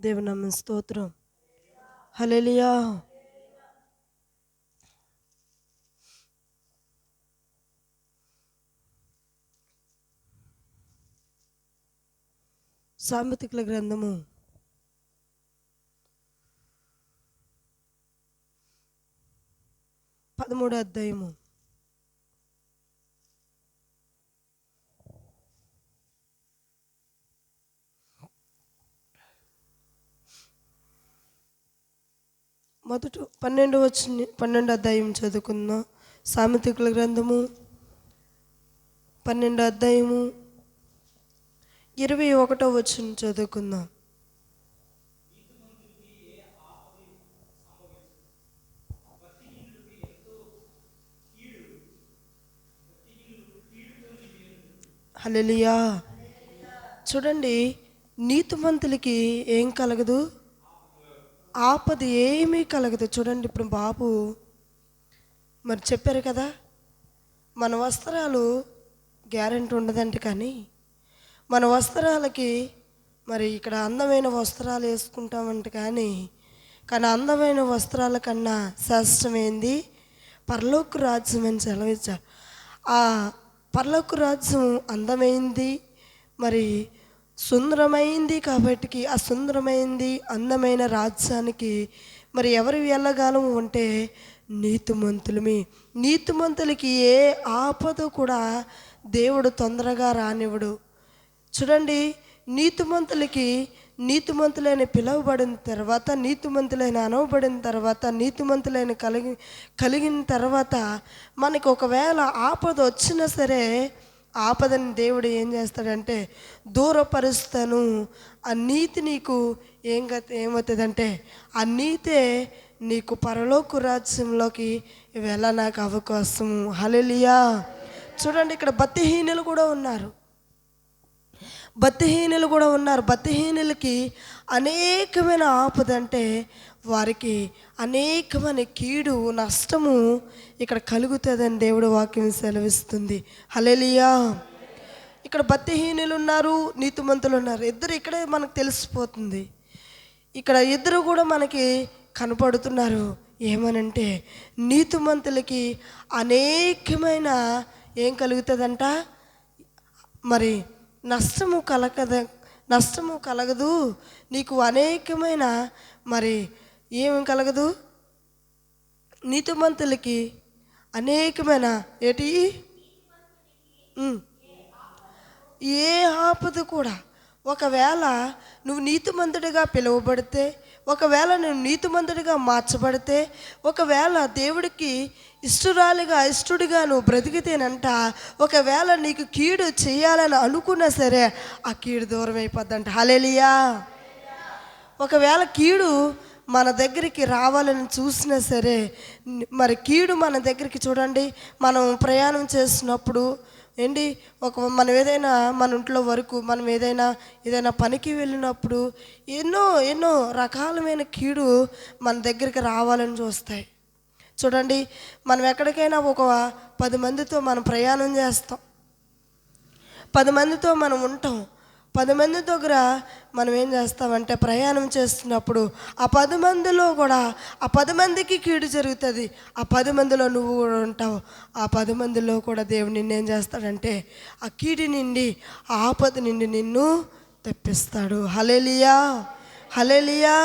దేవుని నామం స్తోత్రం. హల్లెలూయా. సామెతల గ్రంథము 13వ అధ్యాయము 12వ అధ్యాయం చదువుకుందాం. సామెతల గ్రంథము 12వ అధ్యాయము 21వ వచనం చదువుకుందాం. హల్లెలూయా. చూడండి, నీతిమంతులకి ఏం కలగదు, ఆపద ఏమీ కలగదు. చూడండి, ఇప్పుడు బాబు మరి చెప్పారు కదా, మన వస్త్రాలు గ్యారెంటీ ఉండదంటే, కానీ మన వస్త్రాలకి మరి ఇక్కడ అందమైన వస్త్రాలు వేసుకుంటామంటే, కానీ అందమైన వస్త్రాల కన్నా శ్రేష్టమైంది పరలోక రాజ్యం అని సెలవిచ్చారు. ఆ పరలోక రాజ్యం అందమైంది, మరి సుందరమైంది. కాబట్టి ఆ సుందరమైంది అందమైన రాజ్యానికి మరి ఎవరు వెళ్ళగలము అంటే నీతిమంతులకి ఏ ఆపద కూడా దేవుడు తొందరగా రానివ్వడు. చూడండి, నీతిమంతులైన పిలువబడిన తర్వాత, నీతిమంతులైన అనవబడిన తర్వాత, నీతిమంతులైన కలిగిన తర్వాత మనకి ఒకవేళ ఆపద వచ్చినా సరే, ఆపదని దేవుడు ఏం చేస్తాడంటే దూరపరుస్తాను. ఆ నీతి నీకు ఏమవుతుందంటే, ఆ నీతే నీకు పరలోక రాజ్యంలోకి వెళ్ళడానికి అవకాశము. హల్లెలూయా. చూడండి, ఇక్కడ భక్తిహీనులు కూడా ఉన్నారు. భక్తిహీనులకి అనేకమైన ఆపద, అంటే వారికి అనేకమైన కీడు, నష్టము ఇక్కడ కలుగుతుందని దేవుడు వాక్యం సెలవిస్తుంది. హల్లెలూయా. ఇక్కడ భక్తిహీనులు ఉన్నారు, నీతిమంతులు ఉన్నారు. ఇద్దరు ఇక్కడే మనకు తెలిసిపోతుంది. ఇక్కడ ఇద్దరు కూడా మనకి కనపడుతున్నారు. ఏమనంటే, నీతిమంతులకి అనేకమైన ఏం కలుగుతుందంట, మరి నష్టము కలగదు. నీకు అనేకమైన మరి ఏమి కలగదు. నీతిమంతులకి అనేకమైన ఏ ఆపద కూడా, ఒకవేళ నువ్వు నీతిమంతుడిగా పిలువబడితే, ఒకవేళ నువ్వు నీతిమంతుడిగా మార్చబడితే, ఒకవేళ దేవుడికి ఇష్టుడిగా నువ్వు బ్రతికితేనంట, ఒకవేళ నీకు కీడు చేయాలని అనుకున్నా సరే ఆ కీడు దూరం అయిపోద్దంట. హల్లెలూయా. ఒకవేళ కీడు మన దగ్గరికి రావాలని చూసినా సరే, మరి కీడు మన దగ్గరికి, చూడండి, మనం ప్రయాణం చేసినప్పుడు మనం ఏదైనా మన ఇంట్లో వరకు మనం ఏదైనా పనికి వెళ్ళినప్పుడు ఎన్నో రకాలమైన కీడు మన దగ్గరికి రావాలని చూస్తాయి. చూడండి, మనం ఎక్కడికైనా ఒక 10 మందితో మనం ప్రయాణం చేస్తాం, 10 మందితో మనం ఉంటాం. 10 మంది దగ్గర మనం ఏం చేస్తామంటే, ప్రయాణం చేస్తున్నప్పుడు ఆ 10 మందిలో కూడా ఆ 10 మందికి కీడు జరుగుతుంది. ఆ 10 మందిలో నువ్వు కూడా ఉంటావు. ఆ 10 మందిలో కూడా దేవుడు నిన్నేం చేస్తాడంటే ఆ కీడు నుండి, ఆ ఆపద నుండి నిన్ను తెప్పిస్తాడు. హల్లెలూయా. హల్లెలూయా.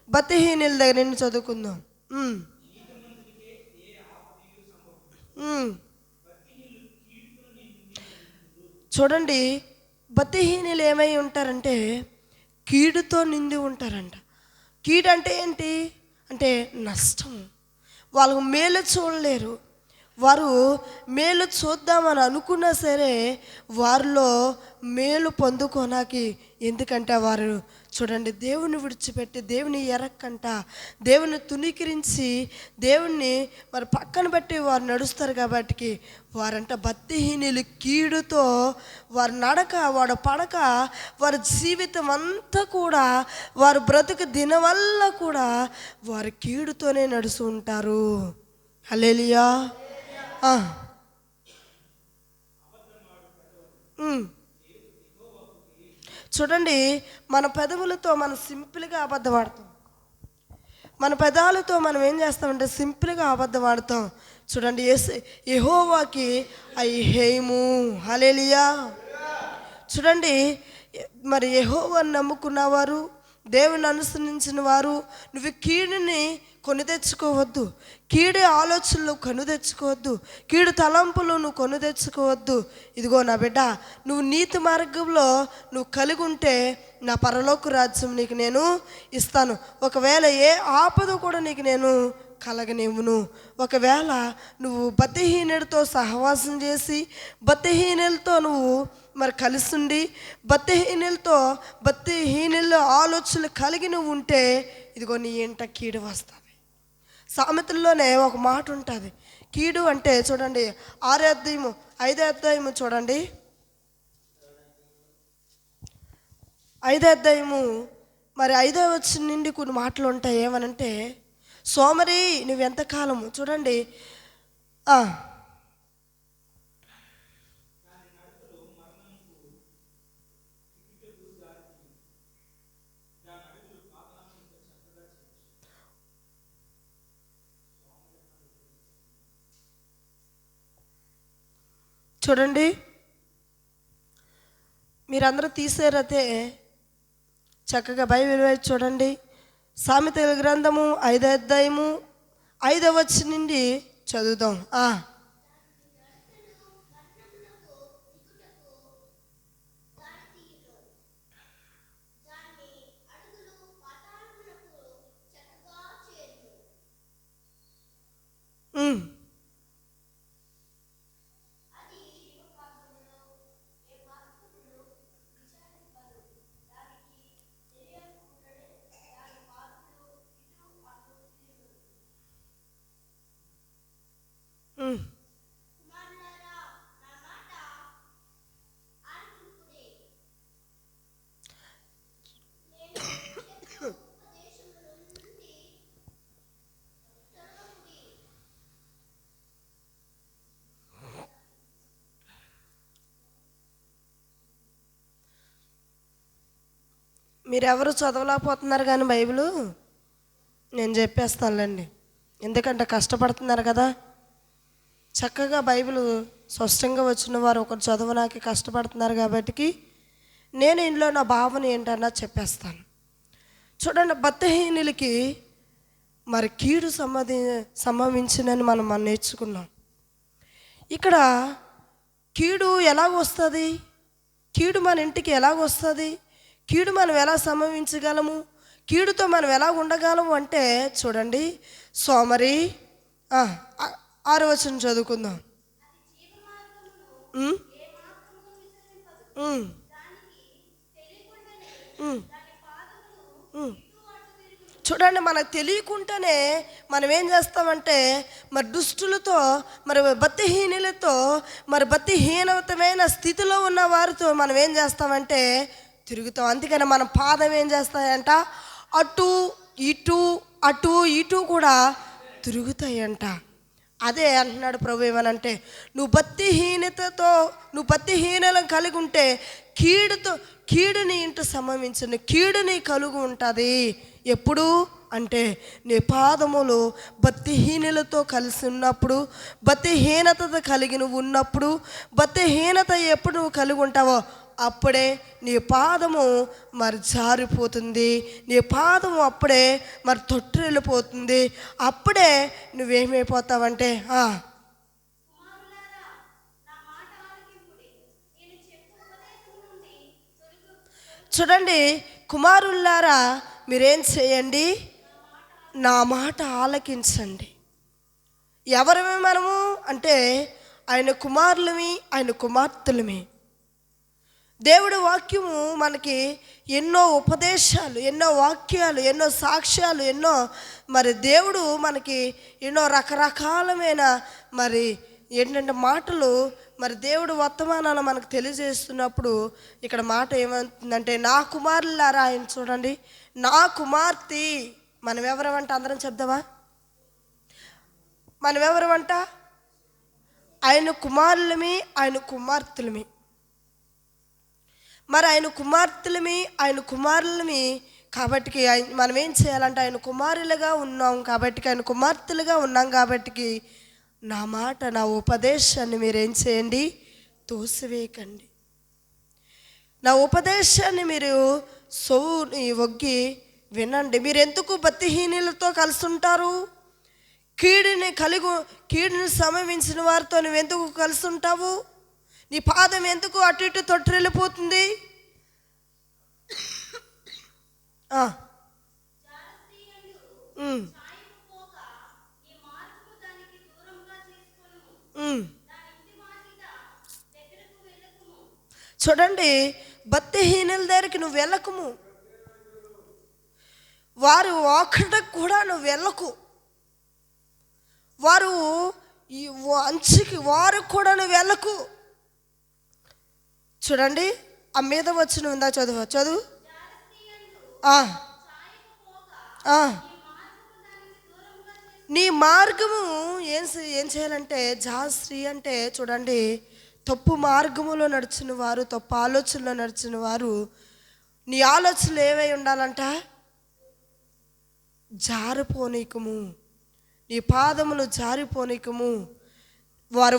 భక్తిహీనుల దగ్గర నుండి చదువుకుందాం. చూడండి, భక్తిహీనులు ఏమై ఉంటారంటే కీడుతో నిండి ఉంటారంట. కీడు అంటే ఏంటి అంటే నష్టం. వాళ్ళు మేలు చూడలేరు. వారు మేలు చూద్దామని అనుకున్నా సరే వారిలో మేలు పొందుకోనాకి, ఎందుకంటే వారు చూడండి దేవుని విడిచిపెట్టి, దేవుని ఎరక్కంట, దేవుని తునీకరించి, దేవుణ్ణి మరి పక్కన పెట్టి వారు నడుస్తారు. కాబట్టి వారంట భక్తిహీనులు. కీడుతో వారి నడక, వాడు పడక, వారి జీవితం అంతా కూడా, వారు బ్రతుకు దినవల్ల కూడా వారు కీడుతోనే నడుస్తూ ఉంటారు. హల్లెలూయా. ఉమ్. చూడండి, మన పెదవులతో మనం సింపుల్గా అబద్ధం ఆడతాం. మన పెదాలతో మనం ఏం చేస్తామంటే సింపుల్గా అబద్ధం ఆడతాం. చూడండి, యెహోవాకి అయ్యేము. హల్లెలూయా. చూడండి, మరి యెహోవాను నమ్ముకున్నవారు, దేవుని అనుసరించిన వారు, నువ్వు కీడుని కొని తెచ్చుకోవద్దు, కీడు ఆలోచనలు కొని తెచ్చుకోవద్దు, కీడు తలంపులు నువ్వు కొని తెచ్చుకోవద్దు. ఇదిగో నా బిడ్డ, నువ్వు నీతి మార్గంలో నువ్వు కలిగి ఉంటే నా పరలోక రాజ్యం నీకు నేను ఇస్తాను. ఒకవేళ ఏ ఆపద కూడా నీకు నేను కలగనివ్వును. ఒకవేళ నువ్వు భక్తిహీనుడితో సహవాసం చేసి, భక్తిహీనులతో నువ్వు మరి కలిసి ఉండి, భక్తిహీనుల ఆలోచనలు కలిగి నువ్వు ఉంటే, ఇదిగో నీ ఇంట కీడు వస్తుంది. సామెతల్లోనే ఒక మాట ఉంటుంది, కీడు అంటే చూడండి 5వ అధ్యాయము చూడండి, 5వ అధ్యాయము మరి 5వ వచనం నుండి కొన్ని మాటలు ఉంటాయి. ఏమనంటే, సోమరి నువ్వెంతకాలము, చూడండి చూడండి, మీరందరూ తీసారైతే చక్కగా బైబిల్ వైపు చూడండి. సామెతల గ్రంథము 5వ అధ్యాయము 5వ వచనం నుండి చదువుదాం. మీరెవరు చదవలేకపోతున్నారు కానీ బైబిలు నేను చెప్పేస్తానులేండి, ఎందుకంటే కష్టపడుతున్నారు కదా. చక్కగా బైబిల్ స్పష్టంగా వచ్చిన వారు ఒకరు చదవడానికి కష్టపడుతున్నారు కాబట్టి నేను ఇందులో నా భావన ఏంటన్నా చెప్పేస్తాను. చూడండి, భక్తిహీనులకి మరి కీడు సంభవించిందని మనం నేర్చుకున్నాం. ఇక్కడ కీడు ఎలాగొస్తుంది, కీడు మన ఇంటికి ఎలాగొస్తుంది, కీడు మనం ఎలా సంభవించగలము, కీడుతో మనం ఎలా ఉండగలము అంటే చూడండి, సోమరి 6వ వచనం చదువుకుందాం. చూడండి, మనకు తెలియకుండానే మనం ఏం చేస్తామంటే మరి దుష్టులతో, మరి భక్తిహీనులతో, మరి భక్తిహీనమైన స్థితిలో ఉన్న వారితో మనం ఏం చేస్తామంటే తిరుగుతాం. అందుకని మన పాదం ఏం చేస్తాయంట, అటు ఇటు కూడా తిరుగుతాయంట. అదే అంటున్నాడు ప్రభు. ఏమనంటే, నువ్వు భక్తిహీనలను కలిగి ఉంటే కీడు నీ ఇంట సంభవించిన కీడు నీ కలుగు ఉంటుంది. ఎప్పుడు అంటే నీ పాదములు భక్తిహీనులతో కలిసి ఉన్నప్పుడు, భక్తిహీనత కలిగి నువ్వు ఉన్నప్పుడు, భక్తిహీనత ఎప్పుడు నువ్వు కలిగి ఉంటావో అప్పుడే నీ పాదము మరి జారిపోతుంది, నీ పాదము అప్పుడే మరి తొట్టిల్లిపోతుంది. అప్పుడే నువ్వేమైపోతావంటే చూడండి, కుమారులారా మీరేం చేయండి, నా మాట ఆలకించండి. ఎవరమే మనము అంటే ఆయన కుమారులమి, ఆయన కుమార్తెలమి. దేవుడి వాక్యము మనకి ఎన్నో ఉపదేశాలు, ఎన్నో వాక్యాలు, ఎన్నో సాక్ష్యాలు, ఎన్నో మరి దేవుడు మనకి ఎన్నో రకరకాలమైన మరి ఏంటంటే మాటలు మరి దేవుడు వర్తమానాలు మనకు తెలియజేస్తున్నప్పుడు ఇక్కడ మాట ఏమంటుందంటే, నా కుమారులారా, ఆయన చూడండి, నా కుమార్తె. మనం ఎవరమంట, అందరం చెప్దామా, మనం ఎవరమంట, ఆయన కుమారులమి, ఆయన కుమార్తెలమి. మరి ఆయన కుమార్తెలమి, ఆయన కుమారులమి కాబట్టి మనం ఏం చేయాలంటే ఆయన కుమారులుగా ఉన్నాం కాబట్టి, ఆయన కుమార్తెలుగా ఉన్నాం కాబట్టి నా మాట, నా ఉపదేశాన్ని మీరేం చేయండి, తోసివేయకండి. నా ఉపదేశాన్ని మీరు ఒగ్గి వినండి. మీరు ఎందుకు భక్తిహీనులతో కలిసి ఉంటారు? కీడుని సమవించిన వారితో నువ్వు ఎందుకు కలిసి ఉంటావు? నీ పాదం ఎందుకు అటు ఇటు తొట్టిల్లిపోతుంది? చూడండి, భక్తిహీనుల దగ్గరికి నువ్వు వెళ్ళకుము, వారు ఒక్కడికి కూడా నువ్వు వెళ్ళకు, వారు ఈ అంచుకి వారు కూడా నువ్వు వెళ్ళకు. చూడండి, ఆ మీద వచ్చిన ఉందా, చదువు. నీ మార్గము ఏం చేయాలంటే, జాస్త్రీ అంటే చూడండి, తప్పు మార్గములో నడిచిన వారు, తప్పు ఆలోచనలో నడిచిన వారు, నీ ఆలోచనలు ఏవై ఉండాలంట, జారిపోనీకము, నీ పాదములు జారిపోనీకము. వారి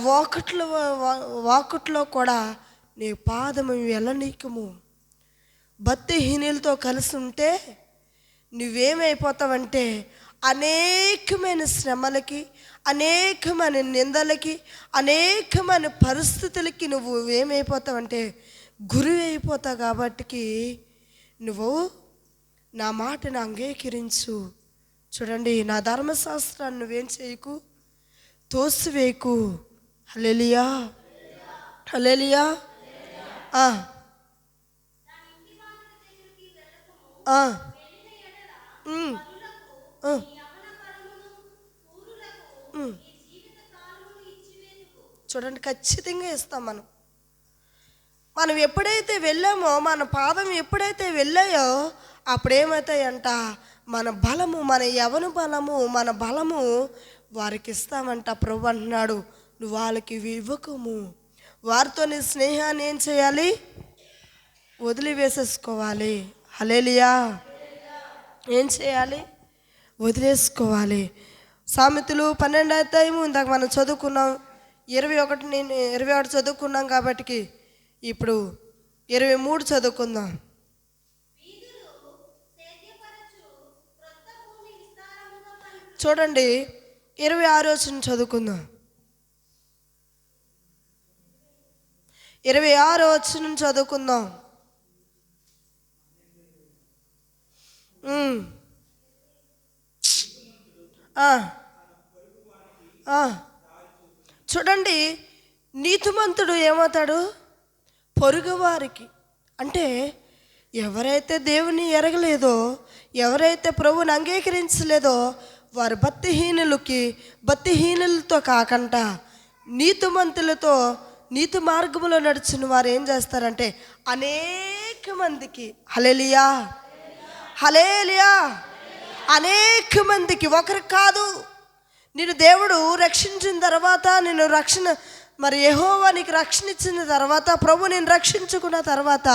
వాకుట్లో కూడా నీ పాదము వెళ్ళనీకము. భక్తిహీనులతో కలిసి ఉంటే నువ్వేమైపోతావంటే అనేకమైన శ్రమలకి, అనేకమైన నిందలకి, అనేకమైన పరిస్థితులకి నువ్వు ఏమైపోతావంటే గురి అయిపోతావు. కాబట్టి నువ్వు నా మాటను అంగీకరించు. చూడండి, నా ధర్మశాస్త్రాన్ని నువ్వేం చేయకు, తోసివేయకు. హల్లెలూయా, హల్లెలూయా. చూడండి, ఖచ్చితంగా ఇస్తాం. మనం ఎప్పుడైతే వెళ్ళామో, మన పాదం ఎప్పుడైతే వెళ్ళాయో అప్పుడేమవుతాయంట, మన బలము, మన యవన బలము, మన బలము వారికి ఇస్తామంట. ప్రభు అంటున్నాడు, నువ్వు వాళ్ళకి ఇవ్వకము. వారితో నీ స్నేహాన్ని ఏం చేయాలి, వదిలివేసేసుకోవాలి. హల్లెలూయా. ఏం చేయాలి, వదిలేసుకోవాలి. సామెతలు 12వ అధ్యాయము ఇందాక మనం చదువుకున్నాం, 21 చదువుకున్నాం కాబట్టి ఇప్పుడు 23 చదువుకుందాం. చూడండి, 26 చదువుకుందాం. 26 చదువుకుందాం. చూడండి, నీతిమంతుడు ఏమవుతాడు, పొరుగువారికి అంటే ఎవరైతే దేవుని ఎరగలేదో, ఎవరైతే ప్రభువుని అంగీకరించలేదో వారు భక్తిహీనులతో కాకుండా నీతిమంతులతో, నీతి మార్గంలో నడిచిన వారు ఏం చేస్తారంటే అనేక మందికి, హల్లెలూయా, హల్లెలూయా, అనేక మందికి, ఒకరికి కాదు. నేను దేవుడు రక్షించిన తర్వాత, నేను యెహోవా నీకు రక్షణ ఇచ్చిన తర్వాత, ప్రభు నేను రక్షించుకున్న తర్వాత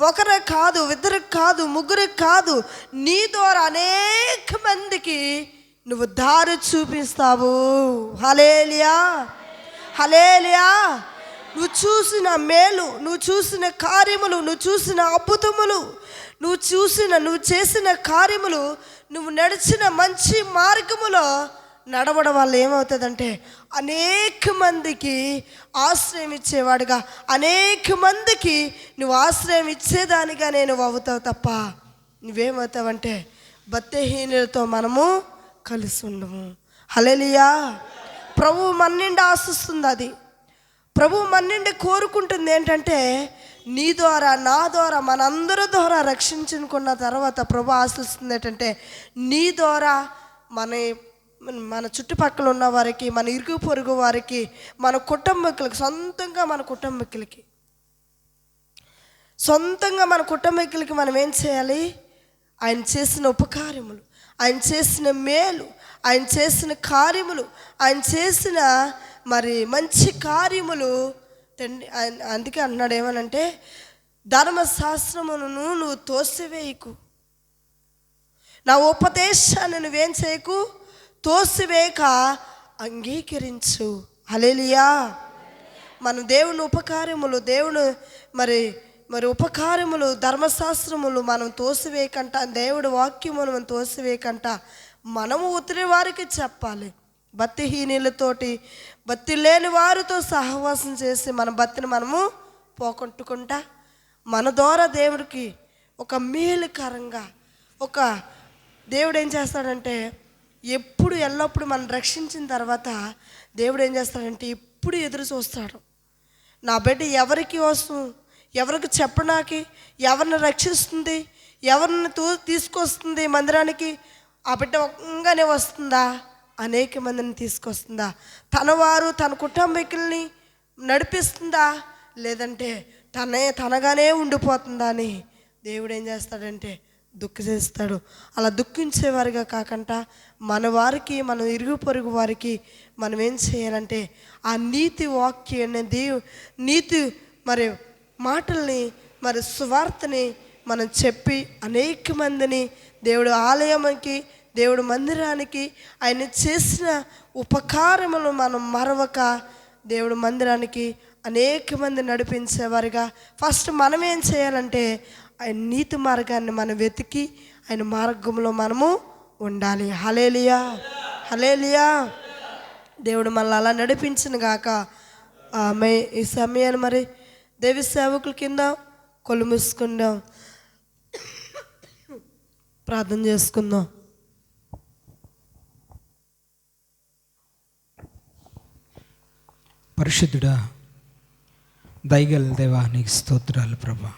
ఒకరికి కాదు, ఇద్దరికి కాదు, ముగ్గురికి కాదు, నీ ద్వారా అనేక మందికి నువ్వు దారి చూపిస్తావు. హల్లెలూయా, హల్లెలూయా. నువ్వు చూసిన మేలు, నువ్వు చూసిన కార్యములు, నువ్వు చూసిన అద్భుతములు, నువ్వు చేసిన కార్యములు, నువ్వు నడిచిన మంచి మార్గములో నడవడం వల్ల ఏమవుతుందంటే అనేక మందికి ఆశ్రయం ఇచ్చేవాడుగా, అనేక మందికి నువ్వు ఆశ్రయం ఇచ్చేదానిగా నేను అవుతావు తప్ప నువ్వేమవుతావంటే భక్తిహీనులతో మనము కలిసి ఉండము. హల్లెలూయా. ప్రభువు మన నిండి ఆశిస్తుంది, అది ప్రభువు మన నిండి కోరుకుంటుంది ఏంటంటే నీ ద్వారా, నా ద్వారా, మనందరి ద్వారా రక్షించుకున్న తర్వాత ప్రభు ఆశిస్తుంది ఏంటంటే నీ ద్వారా మన చుట్టుపక్కల ఉన్న వారికి, మన ఇరుగు పొరుగు వారికి, మన కుటుంబీకులకి, సొంతంగా మన కుటుంబీకులకి మనం ఏం చేయాలి, ఆయన చేసిన ఉపకార్యములు, ఆయన చేసిన మేలు, ఆయన చేసిన కార్యములు, ఆయన చేసిన మంచి కార్యములు అందుకే అంటున్నాడు ఏమనంటే ధర్మశాస్త్రమును నువ్వు తోసివేయకు, నా ఉపదేశాన్ని నువ్వేం చేయకు, తోసివేయక అంగీకరించు. హల్లెలూయా. మన దేవుని ఉపకార్యములు, దేవుని మరి ఉపకార్యములు, ధర్మశాస్త్రములు మనం తోసివేయకంట, దేవుడి వాక్యమును మనం తోసివేయకంట మనము ఉత్తరి వారికి చెప్పాలి. భక్తిహీనులతోటి, భక్తి లేని వారితో సహవాసం చేసి మన భక్తిని మనము పోగొట్టుకుంటా మన ద్వారా దేవుడికి ఒక మేలుకరంగా, ఒక దేవుడు ఏం చేస్తాడంటే ఎప్పుడు ఎల్లప్పుడు మనం రక్షించిన తర్వాత దేవుడు ఏం చేస్తాడంటే ఇప్పుడు ఎదురు చూస్తాడు. నా బిడ్డ ఎవరికి వస్తుంది, ఎవరికి చెప్పడానికి, ఎవరిని రక్షిస్తుంది, ఎవరిని తీసుకొస్తుంది మందిరానికి, ఆ బిడ్డ ఒక్కగానే వస్తుందా, అనేక మందిని తీసుకొస్తుందా, తన వారు తన కుటుంబీకుల్ని నడిపిస్తుందా, లేదంటే తనగానే ఉండిపోతుందా అని దేవుడు ఏం చేస్తాడంటే దుఃఖిస్తాడు. అలా దుఃఖించేవారిగా కాకుండా మన వారికి, మన ఇరుగు పొరుగు వారికి మనం ఏం చేయాలంటే ఆ నీతి వాక్యాన్ని, నీతి మరి మాటల్ని, మరి సువార్తని మనం చెప్పి అనేక మందిని దేవుడు ఆలయానికి, దేవుడు మందిరానికి, ఆయన చేసిన ఉపకారములు మనం మరవక దేవుడు మందిరానికి అనేక మంది నడిపించేవారుగా ఫస్ట్ మనం ఏం చేయాలంటే ఆయన నీతి మార్గాన్ని మనం వెతికి ఆయన మార్గంలో మనము ఉండాలి. హల్లెలూయా, హల్లెలూయా. దేవుడు మనల్ని అలా నడిపించిన గాక. ఆమె ఈ సమయాన్ని మరి దేవి సేవకుల కింద కళ్ళు మూసుకుందాం, ప్రార్థన చేసుకుందాం. పరిశుద్ధుడా, దయగల దేవా, నీకు స్తోత్రాలు ప్రభా.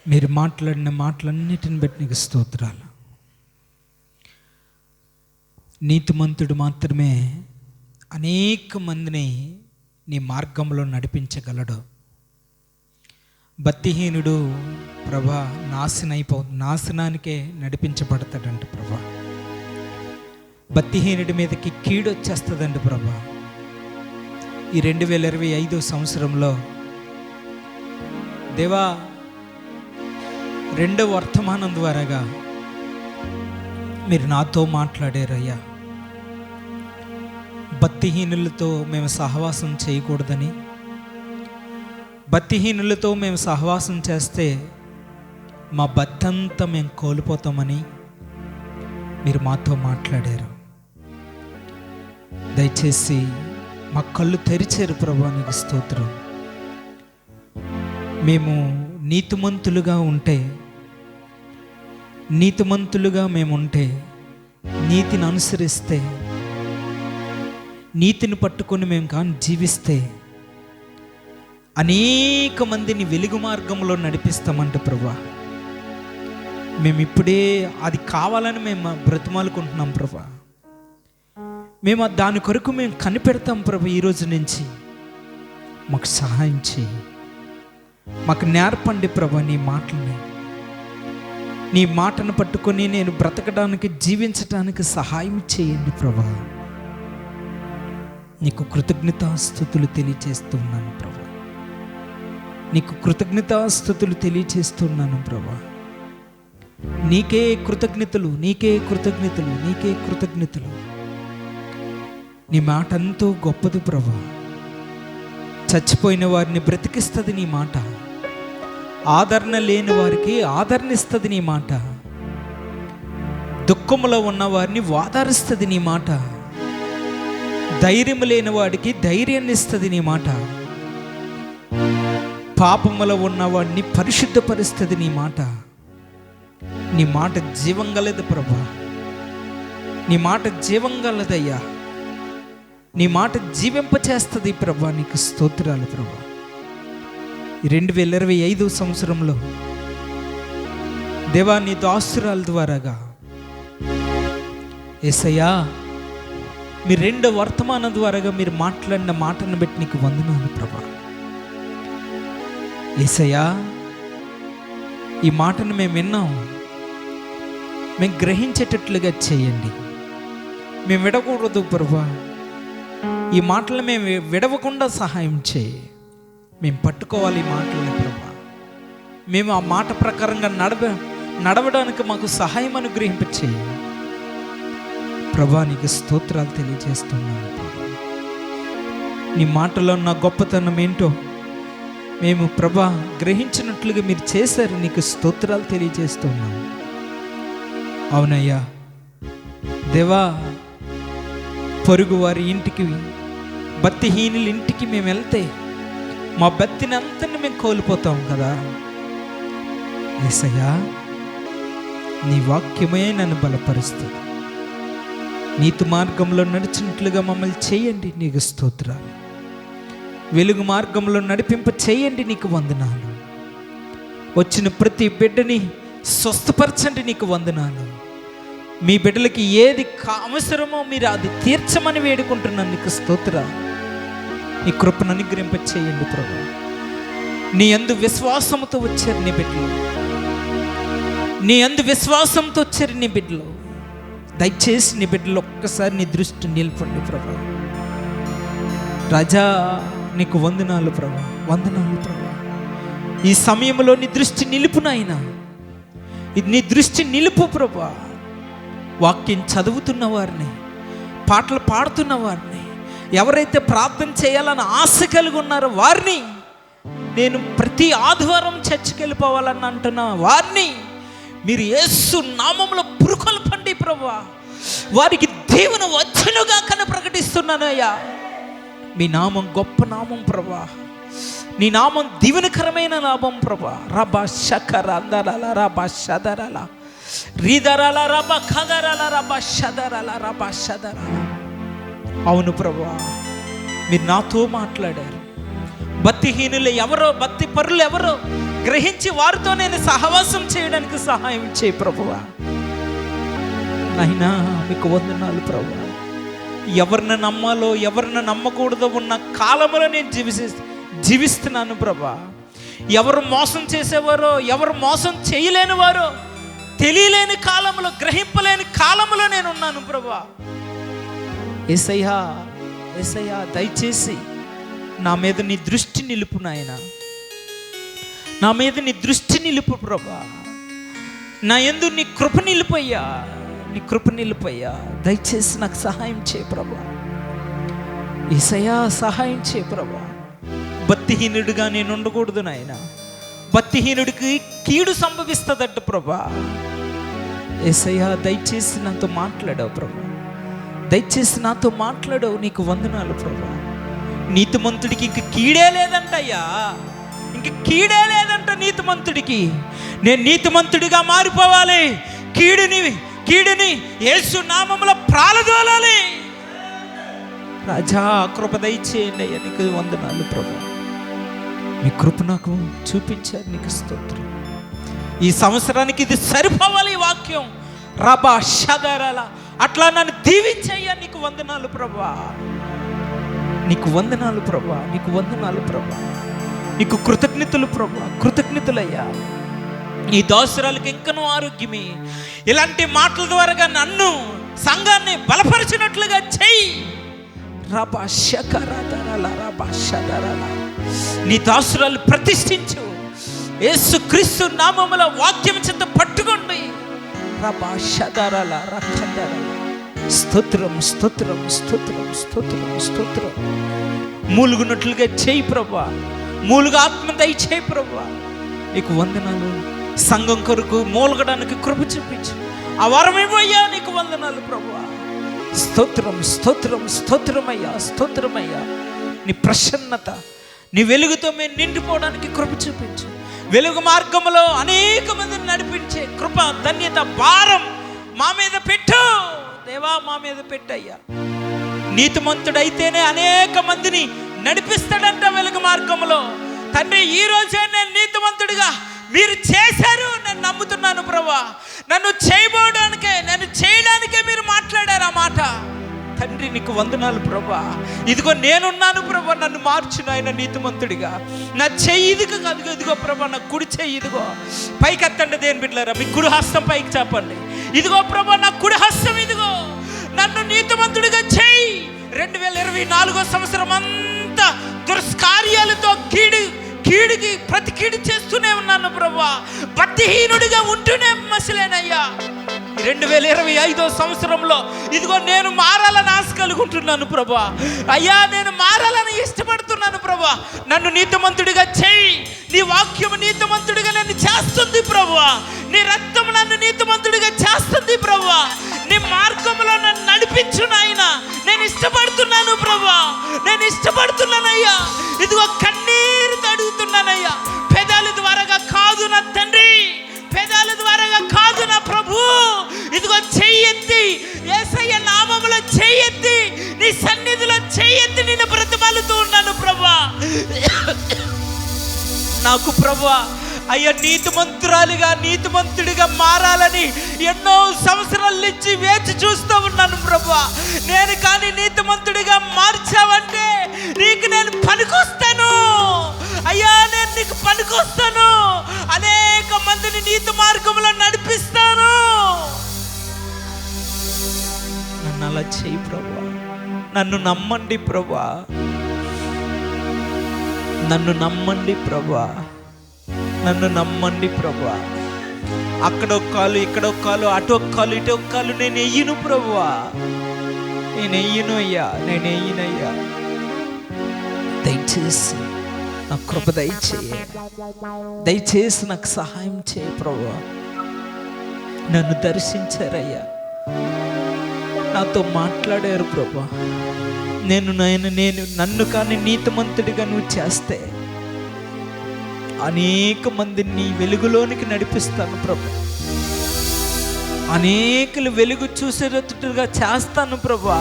మీరు మాట్లాడిన మాటలన్నిటిని బట్టి నీకు స్తోత్రాలు. నీతిమంతుడు మాత్రమే అనేక మందిని నీ మార్గంలో నడిపించగలడు. భక్తిహీనుడు ప్రభా నాశనానికే నడిపించబడతాడంట ప్రభా. భక్తిహీనుడి మీదకి కీడు వచ్చేస్తుందండి ప్రభా. ఈ 2025 సంవత్సరంలో దేవా, 2వ వర్తమానం ద్వారాగా మీరు నాతో మాట్లాడారయ్యా. భక్తిహీనులతో మేము సహవాసం చేయకూడదని, భక్తిహీనులతో మేము సహవాసం చేస్తే మా భక్తి అంతా మేము కోల్పోతామని మీరు మాతో మాట్లాడారు. దయచేసి మా కళ్ళు తెరిచారు ప్రభా, నీకు స్తోత్రం. మేము నీతిమంతులుగా మేముంటే, నీతిని అనుసరిస్తే, నీతిని పట్టుకొని మేము కానీ జీవిస్తే అనేక మందిని వెలుగు మార్గంలో నడిపిస్తామంట ప్రభా. మేము ఇప్పుడే అది కావాలని మేము బ్రతిమాలుకుంటున్నాం ప్రభా. మేము దాని కొరకు మేము కనిపెడతాం ప్రభా. ఈరోజు నుంచి మాకు సహాయం చేయి, మాకు నేర్పండి ప్రభా. నీ మాటను పట్టుకొని నేను బ్రతకడానికి, జీవించడానికి సహాయం చేయండి ప్రభా. నీకు కృతజ్ఞతాస్తుతులు తెలియచేస్తున్నాను ప్రభా. నీకు కృతజ్ఞతాస్తుతులు తెలియచేస్తున్నాను ప్రభా. నీకే కృతజ్ఞతలు, నీకే కృతజ్ఞతలు, నీకే కృతజ్ఞతలు. నీ మాట ఎంతో గొప్పది ప్రభా. చచ్చిపోయిన వారిని బ్రతికిస్తుంది నీ మాట. ఆదరణ లేని వారికి ఆదరణ ఇస్తుంది నీ మాట. దుఃఖములో ఉన్న వారిని ఓదారుస్తుంది నీ మాట. ధైర్యం లేని వాడికి ధైర్యాన్ని ఇస్తుంది నీ మాట. పాపములో ఉన్నవాడిని పరిశుద్ధపరుస్తుంది నీ మాట. నీ మాట జీవం గలదు ప్రభా. నీ మాట జీవం గలదయ్యా. నీ మాట జీవింపచేస్తుంది ప్రభా. నీకు స్తోత్రాలు ప్రభా. ఈ 2025 సంవత్సరంలో దేవా, నీ దాసురాల ద్వారాగా యేసయ్యా, మీ 2వ వర్తమానం ద్వారాగా మీరు మాట్లాడిన మాటను బట్టి నీకు వందనాలు ప్రభా. యేసయ్యా, ఈ మాటను మేము విన్నాం, మేము గ్రహించేటట్లుగా చేయండి. మేము విడకూడదు ప్రభా. ఈ మాటలు మేము విడవకుండా సహాయం చేయి. మేము పట్టుకోవాలి ఈ మాటలని ప్రభా. మేము ఆ మాట ప్రకారంగా నడవడానికి మాకు సహాయం అనుగ్రహింపచేయి ప్రభా. నీకు స్తోత్రాలు తెలియజేస్తున్నాను ప్రభా. నీ మాటలో ఉన్న గొప్పతనం ఏంటో మేము ప్రభా గ్రహించినట్లుగా మీరు చేశారు. నీకు స్తోత్రాలు తెలియజేస్తున్నాను. అవునయ్యా దేవా, పొరుగు వారి ఇంటికి, భక్తిహీనుల ఇంటికి మేము వెళ్తే మా భక్తిని అంతని మేము కోల్పోతాం కదా. యేసయ్యా, నీ వాక్యమే నన్ను బలపరుస్తుంది. నీతి మార్గంలో నడిచినట్లుగా మమ్మల్ని చేయండి. నీకు స్తోత్రాలు. వెలుగు మార్గంలో నడిపింప చేయండి. నీకు వందనాలు. వచ్చిన ప్రతి బిడ్డని స్వస్థపరచండి. నీకు వందనాలు. మీ బిడ్డలకి ఏది అవసరమో మీరు అది తీర్చమని వేడుకుంటున్నాను. నీకు స్తోత్రాలు. నీ కృపను అనుగ్రహింప చేయండి ప్రభు. నీ యందు విశ్వాసంతో వచ్చారు నీ బిడ్డలు. నీ యందు విశ్వాసంతో వచ్చారు నీ బిడ్డలు. దయచేసి నీ బిడ్డలు ఒక్కసారి నీ దృష్టి నిలపండి ప్రభు. రాజా, నీకు వందనాలు ప్రభు. వందనాలు ప్రభు. ఈ సమయంలో నీ దృష్టి నిలుపు నాయనా. నీ దృష్టి నిలుపు ప్రభు. వాక్యం చదువుతున్న వారిని, పాటలు పాడుతున్న వారిని, ఎవరైతే ప్రార్థన చేయాలని ఆశ కలిగి ఉన్నారో వారిని, నేను ప్రతి ఆదివారం చర్చికి వెళ్ళిపోవాలని అంటున్న వారిని మీరు యేసు నామంలో పురుకొల్పండి ప్రభువా. వారికి దేవుని వచ్చునుగా కను ప్రకటిస్తున్నాను అయ్యా. మీ నామం గొప్ప నామం ప్రభువా. నీ నామం దీవెనకరమైన నామం ప్రభువా. రబా శకర అందరాల రబా షదరాల రీదరాల రబా ఖదరాల రబా షదరాల రబా షదరాల. అవును ప్రభువా, మీరు నాతో మాట్లాడారు. భక్తిహీనులు ఎవరో, భక్తి పరులు ఎవరో గ్రహించి వారితో నేను సహవాసం చేయడానికి సహాయం చేయి ప్రభువా. నాయనా, మీకు వందనాలు ప్రభువా. ఎవరిని నమ్మాలో ఎవరిని నమ్మకూడదో ఉన్న కాలంలో నేను జీవిస్తున్నాను ప్రభా. ఎవరు మోసం చేసేవారో, ఎవరు మోసం చేయలేని వారో తెలియలేని కాలంలో, గ్రహింపలేని కాలంలో నేను ఉన్నాను ప్రభా. యేసయ్యా, యేసయ్యా, దయచేసి నా మీద నీ దృష్టి నిలుపు నాయనా. నా మీద నీ దృష్టి నిలుపు ప్రభా. నా యందు నీ కృప నిలుపయ్యా. నీ కృప నిలుపయ్యా. దయచేసి నాకు సహాయం చేయ ప్రభా. యేసయ్యా, సహాయం చేయ ప్రభా. భక్తిహీనుడిగా నేను ఉండకూడదు నాయన. భక్తిహీనుడికి కీడు సంభవిస్తుందట ప్రభా. యేసయ్యా, దయచేసి నాతో మాట్లాడావు ప్రభా. దయచేసి నాతో మాట్లాడావు. నీకు వందనాలు ప్రభా. నీతిమంతుడికి ఇంక కీడే లేదంటయ్యా. ఇంక కీడే లేదంట నీతిమంతుడికి. నేను నీతిమంతుడిగా మారిపోవాలి. కీడుని యేసు నామములో ప్రాలదోలాలి. రాజా, కృప దయచేయండి అయ్యా. నీకు వందనాలు ప్రభా. మీ కృప నాకు చూపించారు. నీకు స్తోత్రం. ఈ సంవత్సరానికి ఇది సరిపోవాలి. ఈ వాక్యం రబా షదరాల అట్లా నన్ను దీవించయ్యా. నీకు వందనాలు ప్రభా. నీకు వందనాలు ప్రభా. నీకు వందనాలు ప్రభా. నీకు కృతజ్ఞతలు ప్రభా. కృతజ్ఞతలయ్యా. ఈ దాసురాలకి ఇంకనూ ఆరోగ్యమే. ఇలాంటి మాటల ద్వారా నన్ను, సంఘాన్ని బలపరిచినట్లుగా చెయ్యి. రబా శకరదరల రబా షదరల. నీ దాసురాలు ప్రతిష్ఠించు. యేసు క్రీస్తు నామములో వాక్యం చేత పట్టుకోండి. రబా షదరల రఖదరల. స్తోత్రం, స్తోత్రం, స్తోత్రం, స్తోత్రం, స్తోత్రం. మూలుగునట్లుగా చేయి ప్రభా. మూలుగా ఆత్మ దయచేయి ప్రభా. నీకు వందనాలు. సంఘం కొరకు మూలగడానికి కృప చూపించు. ఆ వరం ఇవ్వయ్యా. నీకు వందనాలు ప్రభా. స్తోత్రం, స్తోత్రం, స్తోత్రమయ్యా, స్తోత్రమయ్యా. నీ ప్రసన్నత, నీ వెలుగుతో మేము నిండిపోవడానికి కృప చూపించు. వెలుగు మార్గంలో అనేక మందిని నడిపించే కృప, ధన్యత, భారం మా మీద పెట్టు దేవా. మా మీద పెట్టయ్యా. నీతిమంతుడైతేనే అనేక మందిని నడిపిస్తాడంట వెలుగు మార్గంలో. తండ్రి, ఈ రోజే నేను నీతిమంతుడిగా మీరు చేశారు. నేను నమ్ముతున్నాను ప్రభా. నన్ను చేయడానికే మీరు మాట్లాడారు ఆ మాట. తండ్రి, నీకు వందనాలు ప్రభా. ఇదిగో నేనున్నాను ప్రభా. నన్ను మార్చు నాయన నీతిమంతుడిగా. నా చెయ్యి ఇదిగో కాదు, ఇదిగో ప్రభా. నా కుడి చెయ్యి ఇదిగో. పైకి ఎత్తండి దేని బిడ్డలారా. మీ కుడి హస్తం పైకి చెప్పండి. ఇదిగో ప్రభా, నా కుడి హస్తం ఇదిగో. నన్ను నీతిమంతుడిగా చెయ్యి. 2024 సంవత్సరం అంతా దుష్కార్యాలతో కీడుకి ప్రతి కీడు చేస్తూనే ఉన్నాను ప్రభువా. భక్తిహీనుడిగా ఉంటూనే మసిలేనయ్యా. 2025 సంవత్సరంలో ఇదిగో నేను మారాలని ఆశ కలుగుంటున్నాను ప్రభా. అయ్యా, నేను మారాలని ఇష్టపడుతున్నాను ప్రభా. నన్ను నీతిమంతుడిగా చేయి. నీ వాక్యము నీతిమంతుడిగా నన్ను చేస్తుంది ప్రభువా. నీ రక్తం నన్ను నీతిమంతుడిగా చేస్తుంది ప్రభువా. నీ మార్గంలో నన్ను నడిపించు నాయనా. నేను ఇష్టపడుతున్నాను ప్రభువా. నేను ఇష్టపడుతున్నానయ్యా. ఇదిగో కన్నీరుతో అడుగుతున్నానయ్యా. పెదాల ద్వారాగా కాదు నా తండ్రి, పెదాల ద్వారాగా కాదు నా ప్రభు. ఇదిగో చెయ్యెత్తి యేసయ్య నామములో చెయ్యెత్తి నీ సన్నిధిలో చెయ్యెత్తి నిన్ను బ్రతిమాలుతూ ఉన్నాను ప్రభువా. నాకు ప్రభువా అయ్యా, నీతిమంతుడిగా మారాలని ఎన్నో సంవత్సరాల నుంచి వేచి చూస్తూ ఉన్నాను ప్రభువా. నేను కానీ నీతిమంతుడిగా మార్చావంటే నీకు నేను పనికొస్తాను అయ్యా. నేను నీకు పనికొస్తాను. అనేక మందిని నీతి మార్గంలో నడిపిస్తాను. నన్ను అలా చేయి ప్రభువా. నన్ను నమ్మండి ప్రభువా. నన్ను నమ్మండి ప్రభువా. నన్ను నమ్మండి ప్రభువా. అక్కడొక కాలు, ఇక్కడొక కాలు, అటొక కాలు, ఇటొక కాలు నేను వెయ్యను ప్రభువా. నేను వెయ్యను అయ్యా. నేను వెయ్యనయ్యా. దయచేసి నా కృప దయచేయి. దయచేసి నాకు సహాయం చేయి ప్రభువా. నన్ను దర్శించారయ్యా. నాతో మాట్లాడారు ప్రభువా. నన్ను కానీ నీతిమంతుడిగా నువ్వు చేస్తే అనేక మందిని నీ వెలుగులోనికి నడిపిస్తాను ప్రభు. అనేకులు వెలుగు చూసేటట్టుగా చేస్తాను ప్రభా.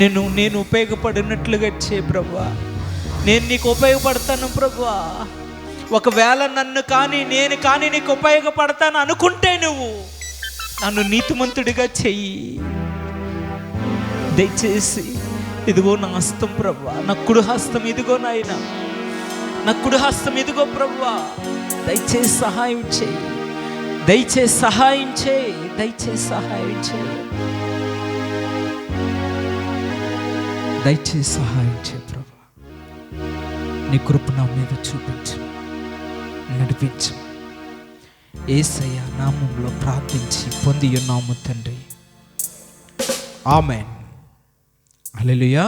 నేను ఉపయోగపడినట్లుగా చే ప్రభా. నేను నీకు ఉపయోగపడతాను ప్రభా. ఒకవేళ నేను కానీ నీకు ఉపయోగపడతాను అనుకుంటే నువ్వు నన్ను నీతిమంతుడిగా చెయ్యి. దయచేసి ఇదిగో నా హస్తం ప్రభా, నా కుడి హస్తం ఇదిగో నాయనా, నా కుడి హస్తం ఇదిగో ప్రభువా. దయచేసి సహాయం చేయి. దయచేసి సహాయం చేయి. దయచేసి సహాయం చేయి. దయచేసి సహాయం చేయి ప్రభువా. నీ కృప నా మీద చూపించు, నడిపించు. యేసయ్య నామములో ప్రార్థించి పొంది ఉన్నాము తండ్రి. ఆమేన్. హల్లెలూయా.